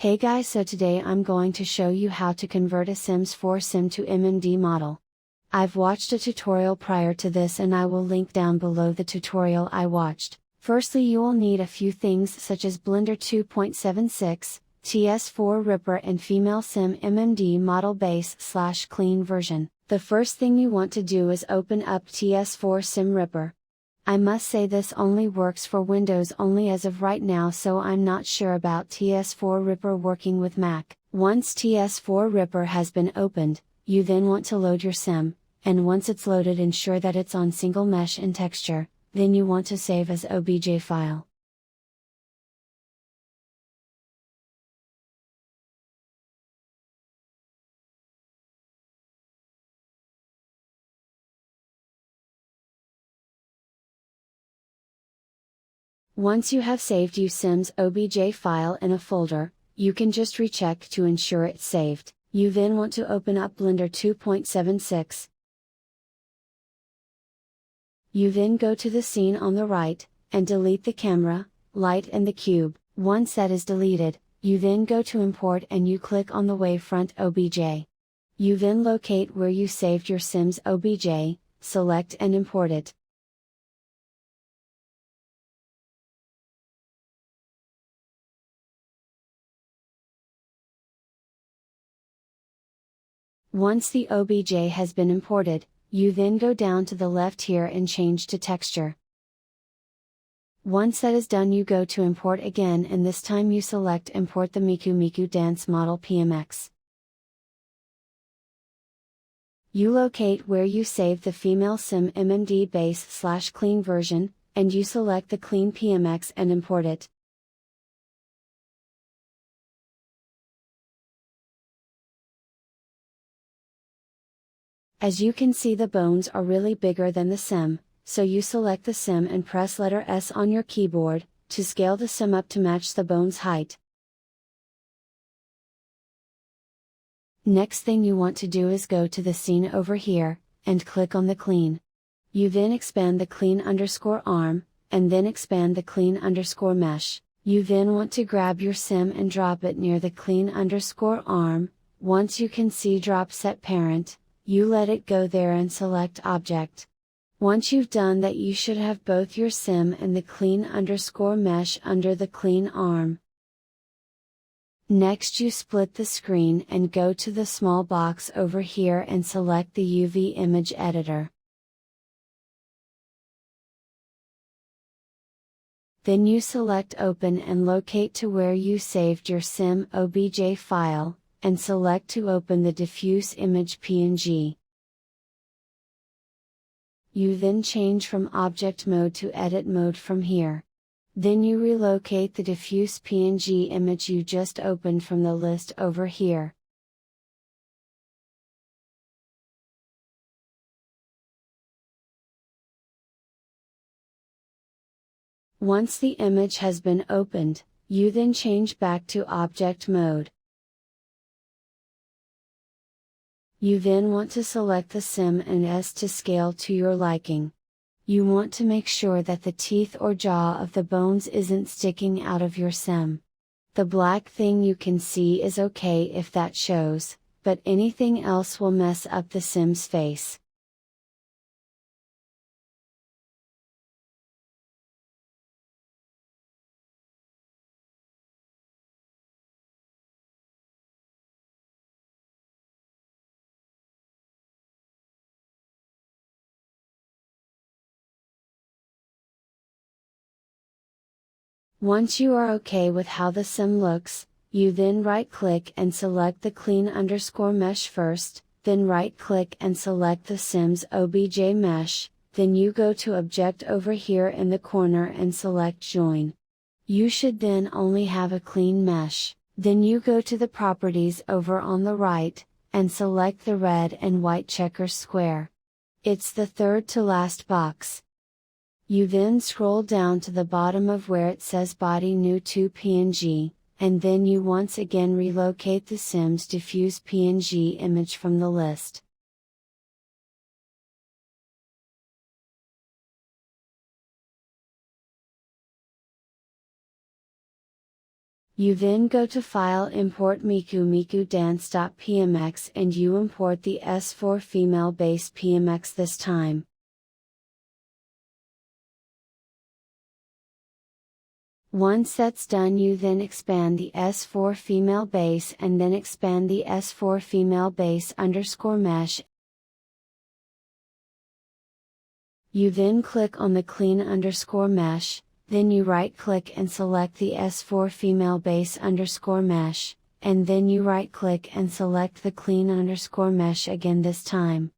Hey guys, so today I'm going to show you how to convert a Sims 4 sim to MMD model. I've watched a tutorial prior to this and I will link down below the tutorial I watched. Firstly, you will need a few things such as Blender 2.76, TS4 Ripper and Female Sim MMD model base/clean version. The first thing you want to do is open up TS4 Sim Ripper. I must say this only works for Windows only as of right now, so I'm not sure about TS4 Ripper working with Mac. Once TS4 Ripper has been opened, you then want to load your sim, and once it's loaded ensure that it's on single mesh and texture, then you want to save as OBJ file. Once you have saved your sim's OBJ file in a folder, you can just recheck to ensure it's saved. You then want to open up Blender 2.76. You then go to the scene on the right, and delete the camera, light and the cube. Once that is deleted, you then go to import and you click on the wavefront OBJ. You then locate where you saved your sim's OBJ, select and import it. Once the OBJ has been imported, you then go down to the left here and change to texture. Once that is done, you go to import again and this time you select import the Miku Miku Dance Model PMX. You locate where you saved the Female Sim MMD base/clean version, and you select the clean PMX and import it. As you can see, the bones are really bigger than the sim, so you select the sim and press letter S on your keyboard, to scale the sim up to match the bone's height. Next thing you want to do is go to the scene over here, and click on the clean. You then expand the clean_arm, and then expand the clean_mesh. You then want to grab your sim and drop it near the clean_arm. Once you can see drop set parent, you let it go there and select object. Once you've done that, you should have both your sim and the clean_mesh under the clean arm. Next you split the screen and go to the small box over here and select the UV image editor. Then you select open and locate to where you saved your sim OBJ file, and select to open the diffuse image PNG. You then change from object mode to edit mode from here. Then you relocate the diffuse PNG image you just opened from the list over here. Once the image has been opened, you then change back to object mode. You then want to select the sim and S to scale to your liking. You want to make sure that the teeth or jaw of the bones isn't sticking out of your sim. The black thing you can see is okay if that shows, but anything else will mess up the sim's face. Once you are okay with how the sim looks, you then right-click and select the clean_mesh first, then right-click and select the sim's OBJ mesh, then you go to object over here in the corner and select join. You should then only have a clean mesh, then you go to the properties over on the right, and select the red and white checker square. It's the third to last box. You then scroll down to the bottom of where it says body new to PNG, and then you once again relocate the sim's diffuse PNG image from the list. You then go to File, Import Miku Dance.pmx, and you import the S4 female bass PMX this time. Once that's done, you then expand the S4 female bass and then expand the S4 female bass underscore mesh. You then click on the clean underscore mesh, then you right click and select the S4 female bass underscore mesh, and then you right click and select the clean underscore mesh again this time.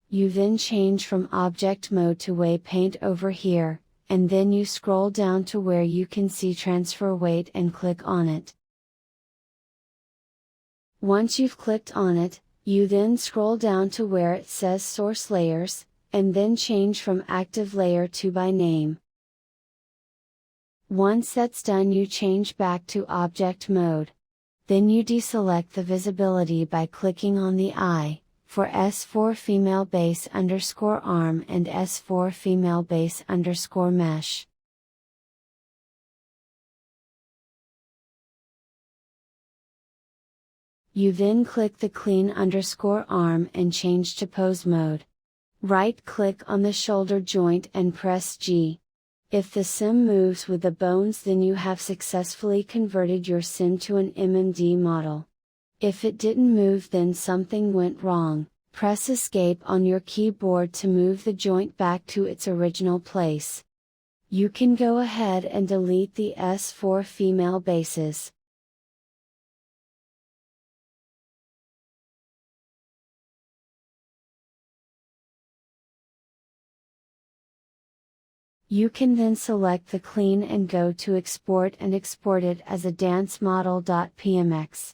You then change from object mode to weight paint over here, and then you scroll down to where you can see transfer weight and click on it. Once you've clicked on it, you then scroll down to where it says source layers, and then change from active layer to by name. Once that's done, you change back to object mode. Then you deselect the visibility by clicking on the eye, for S4 female bass underscore arm and S4 female bass underscore mesh. You then click the clean underscore arm and change to pose mode. Right click on the shoulder joint and press G. If the sim moves with the bones, then you have successfully converted your sim to an MMD model. If it didn't move, then something went wrong. Press Escape on your keyboard to move the joint back to its original place. You can go ahead and delete the S4 female basses. You can then select the clean and go to export and export it as a dance model.pmx.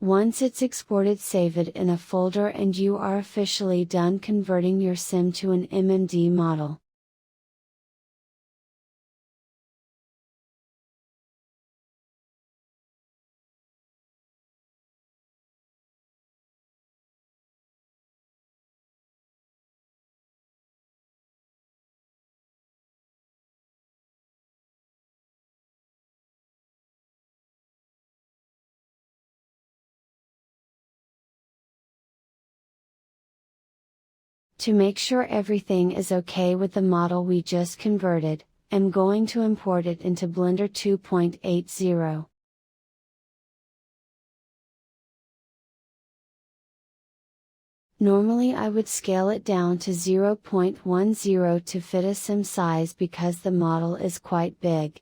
Once it's exported, save it in a folder and you are officially done converting your sim to an MMD model. To make sure everything is okay with the model we just converted, I'm going to import it into Blender 2.80. Normally I would scale it down to 0.10 to fit a sim size because the model is quite big.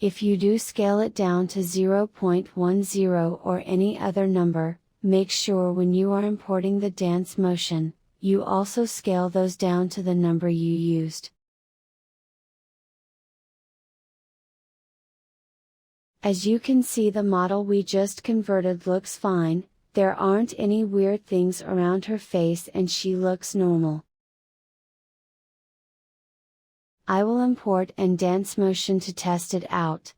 If you do scale it down to 0.10 or any other number, make sure when you are importing the dance motion, you also scale those down to the number you used. As you can see, the model we just converted looks fine, there aren't any weird things around her face and she looks normal. I will import and dance motion to test it out.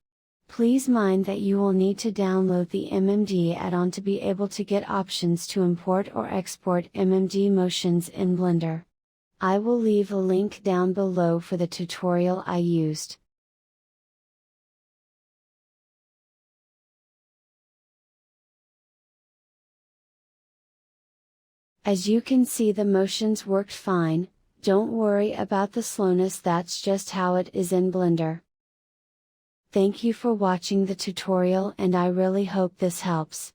Please mind that you will need to download the MMD add-on to be able to get options to import or export MMD motions in Blender. I will leave a link down below for the tutorial I used. As you can see, the motions worked fine. Don't worry about the slowness, that's just how it is in Blender. Thank you for watching the tutorial and I really hope this helps.